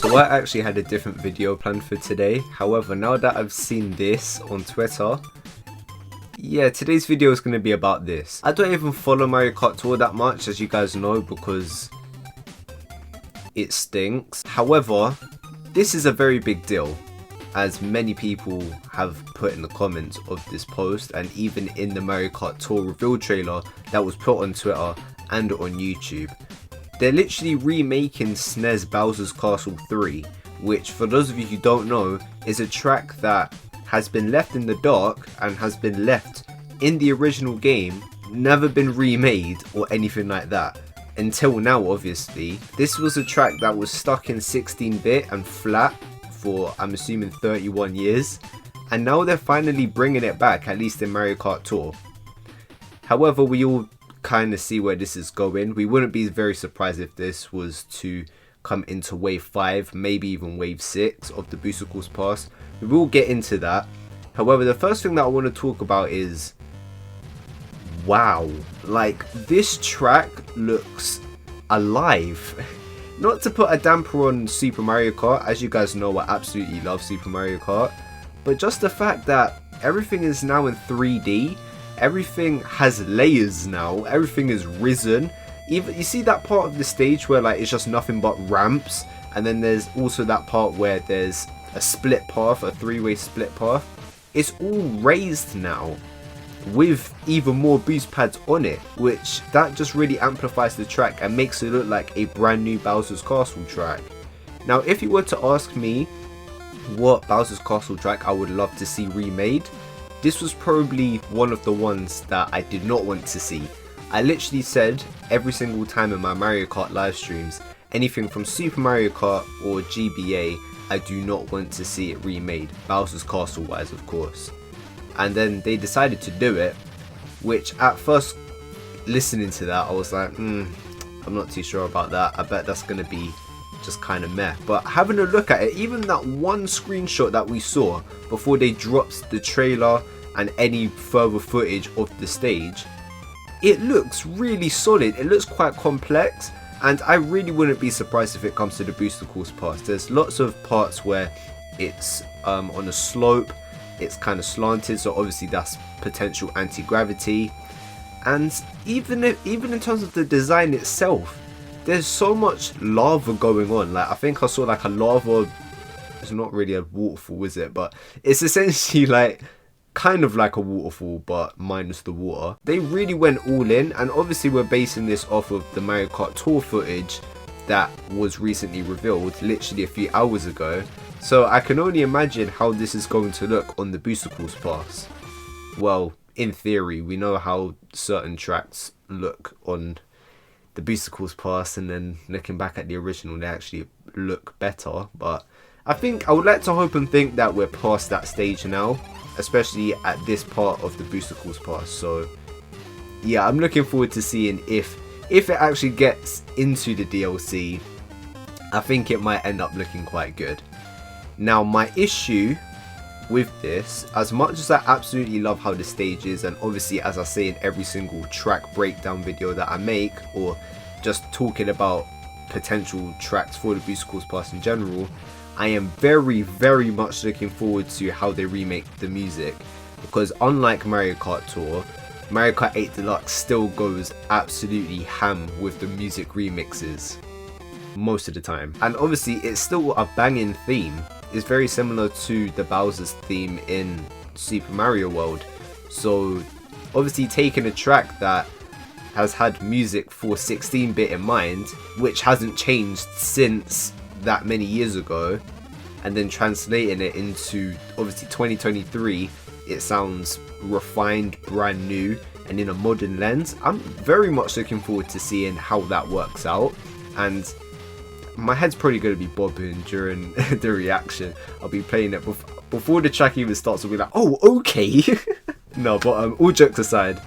So I actually had a different video planned for today. However, now that I've seen this on Twitter, yeah, today's video is going to be about this. I don't even follow Mario Kart Tour that much, as you guys know, because it stinks. However, this is a very big deal, as many people have put in the comments of this post, and even in the Mario Kart Tour reveal trailer that was put on Twitter and on YouTube. They're literally remaking SNES Bowser's Castle 3, which, for those of you who don't know, is a track that has been left in the dark and has been left in the original game, never been remade or anything like that. Until now, obviously. This was a track that was stuck in 16-bit and flat for, I'm assuming, 31 years. And now they're finally bringing it back, at least in Mario Kart Tour. However, we all kind of see where this is going. We wouldn't be very surprised if this was to come into wave 5, maybe even wave 6 of the Booster Course Pass. We will get into that. However, the first thing that I want to talk about is, wow, like, this track looks alive. Not to put a damper on Super Mario Kart, as you guys know, I absolutely love Super Mario Kart, but just the fact that everything is now in 3D. Everything has layers now, everything is risen. Even, you see that part of the stage where like it's just nothing but ramps, and then there's also that part where there's a split path, a three-way split path. It's all raised now with even more boost pads on it, which that just really amplifies the track and makes it look like a brand new Bowser's Castle track. Now, if you were to ask me what Bowser's Castle track I would love to see remade, this was probably one of the ones that I did not want to see. I literally said every single time in my Mario Kart live streams, anything from Super Mario Kart or GBA, I do not want to see it remade, Bowser's Castle wise, of course. And then they decided to do it, which at first, listening to that, I was like, I'm not too sure about that. I bet that's going to be just kind of meh. But having a look at it, even that one screenshot that we saw before they dropped the trailer and any further footage of the stage, it looks really solid. It looks quite complex, and I really wouldn't be surprised if it comes to the Booster Course Pass. There's lots of parts where it's on a slope, it's kind of slanted, so obviously that's potential anti-gravity. And even in terms of the design itself, there's so much lava going on. Like, I think I saw like a lava, it's not really a waterfall, is it? But it's essentially like kind of like a waterfall, but minus the water. They really went all in, and obviously we're basing this off of the Mario Kart Tour footage that was recently revealed literally a few hours ago. So I can only imagine how this is going to look on the Booster Course Pass. Well, in theory, we know how certain tracks look on the Booster Course Pass, and then looking back at the original, they actually look better. But I think I would like to hope and think that we're past that stage now, especially at this part of the Booster Course Pass. So yeah, I'm looking forward to seeing if it actually gets into the DLC. I think it might end up looking quite good. Now, my issue with this, as much as I absolutely love how the stage is, and obviously as I say in every single track breakdown video that I make, or just talking about potential tracks for the Booster Course Pass in general, I am very, very much looking forward to how they remake the music, because unlike Mario Kart Tour, Mario Kart 8 Deluxe still goes absolutely ham with the music remixes most of the time, and obviously it's still a banging theme. It's very similar to the Bowser's theme in Super Mario World. So obviously taking a track that has had music for 16-bit in mind, which hasn't changed since that many years ago, and then translating it into obviously 2023, it sounds refined, brand new, and in a modern lens. I'm very much looking forward to seeing how that works out, and my head's probably going to be bobbing during the reaction. I'll be playing it before the track even starts. I'll be like, oh, okay. No, but all jokes aside,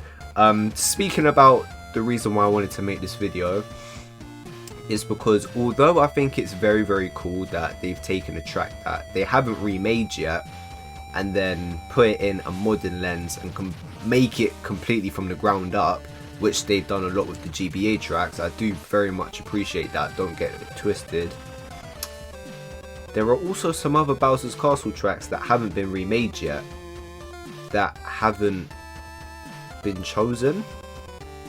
speaking about the reason why I wanted to make this video is because although I think it's very, very cool that they've taken a track that they haven't remade yet and then put it in a modern lens and make it completely from the ground up, which they've done a lot with the GBA tracks. I do very much appreciate that, don't get it twisted. there are also some other Bowser's Castle tracks that haven't been remade yet, that haven't been chosen.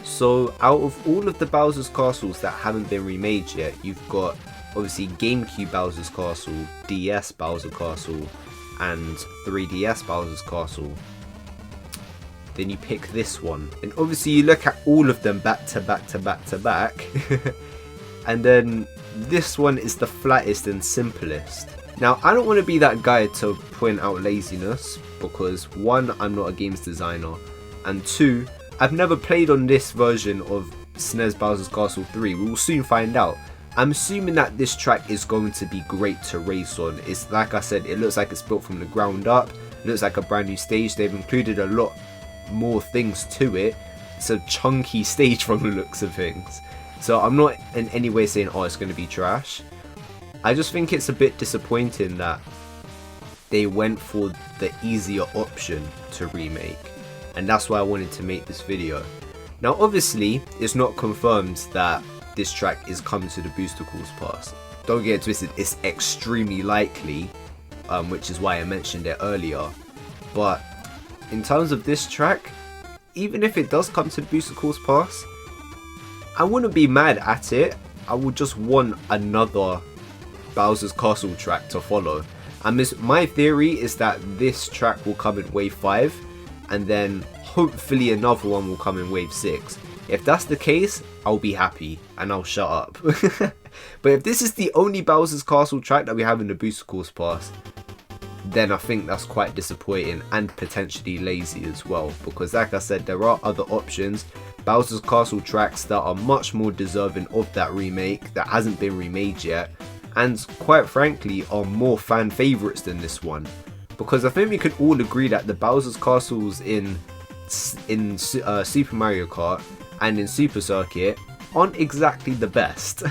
So out of all of the Bowser's Castles that haven't been remade yet, you've got obviously GameCube Bowser's Castle, DS Bowser Castle, and 3DS Bowser's Castle. Then you pick this one, and obviously you look at all of them back to back to back to back, and then this one is the flattest and simplest. Now, I don't want to be that guy to point out laziness, because 1, I'm not a games designer, and 2, I've never played on this version of SNES Bowser's Castle 3. We will soon find out. I'm assuming that this track is going to be great to race on. It's like I said, it looks like it's built from the ground up. It looks like a brand new stage. They've included a lot more things to it. It's a chunky stage from the looks of things. So I'm not in any way saying, oh, it's going to be trash. I just think it's a bit disappointing that they went for the easier option to remake. And that's why I wanted to make this video. Now obviously, it's not confirmed that this track is coming to the Booster Course Pass. Don't get it twisted, it's extremely likely, which is why I mentioned it earlier. But in terms of this track, even if it does come to the Booster Course Pass, I wouldn't be mad at it. I would just want another Bowser's Castle track to follow. And my theory is that this track will come in Wave 5, and then hopefully another one will come in Wave 6. If that's the case, I'll be happy and I'll shut up. But if this is the only Bowser's Castle track that we have in the Booster Course Pass, then I think that's quite disappointing and potentially lazy as well. Because like I said, there are other options, Bowser's Castle tracks that are much more deserving of that remake that hasn't been remade yet, and quite frankly are more fan favourites than this one. Because I think we could all agree that the Bowser's Castles in Super Mario Kart and in Super Circuit aren't exactly the best.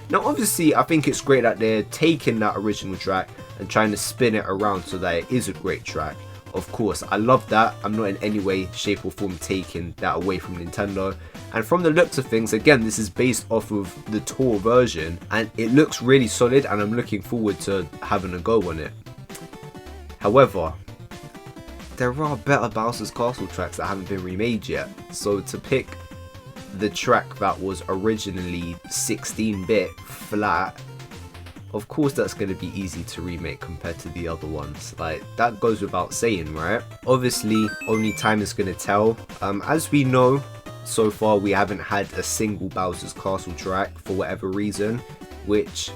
Now obviously I think it's great that they're taking that original track and trying to spin it around so that it is a great track. Of course, I love that. I'm not in any way, shape or form taking that away from Nintendo. And from the looks of things, again, this is based off of the tour version and it looks really solid and I'm looking forward to having a go on it. However, there are better Bowser's Castle tracks that haven't been remade yet. So to pick the track that was originally 16-bit flat, of course that's going to be easy to remake compared to the other ones. Like, that goes without saying, right? Obviously, only time is going to tell. As we know, so far we haven't had a single Bowser's Castle track for whatever reason, which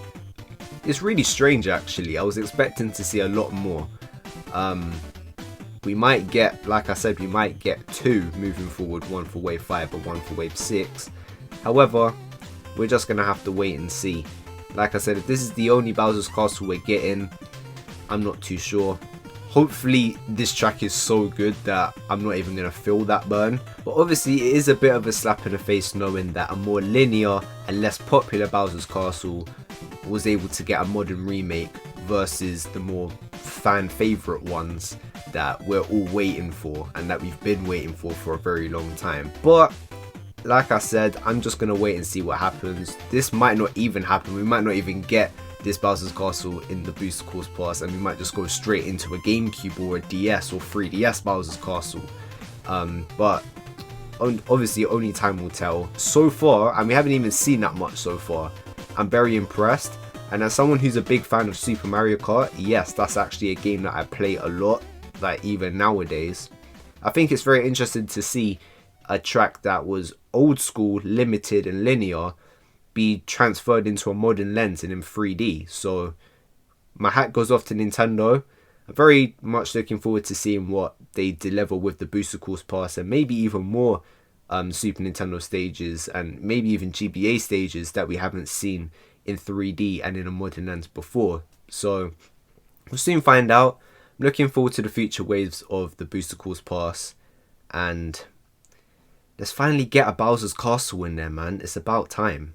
is really strange actually. I was expecting to see a lot more. We might get, like I said, we might get 2 moving forward, one for Wave 5 and one for Wave 6. However, we're just going to have to wait and see. Like I said, if this is the only Bowser's Castle we're getting, I'm not too sure. Hopefully this track is so good that I'm not even going to feel that burn. But obviously it is a bit of a slap in the face knowing that a more linear and less popular Bowser's Castle was able to get a modern remake versus the more fan favourite ones that we're all waiting for and that we've been waiting for a very long time. But like I said, I'm just going to wait and see what happens. This might not even happen. We might not even get this Bowser's Castle in the Booster Course Pass, and we might just go straight into a GameCube or a DS or 3DS Bowser's Castle. But obviously only time will tell. So far, and we haven't even seen that much so far, I'm very impressed. And as someone who's a big fan of Super Mario Kart, yes, that's actually a game that I play a lot, like even nowadays. I think it's very interesting to see a track that was old school, limited and linear be transferred into a modern lens and in 3D. So my hat goes off to Nintendo. I'm very much looking forward to seeing what they deliver with the Booster Course Pass and maybe even more Super Nintendo stages and maybe even GBA stages that we haven't seen in 3D and in a modern lens before. So we'll soon find out. I'm looking forward to the future waves of the Booster Course Pass, and let's finally get a Bowser's Castle in there, man. It's about time.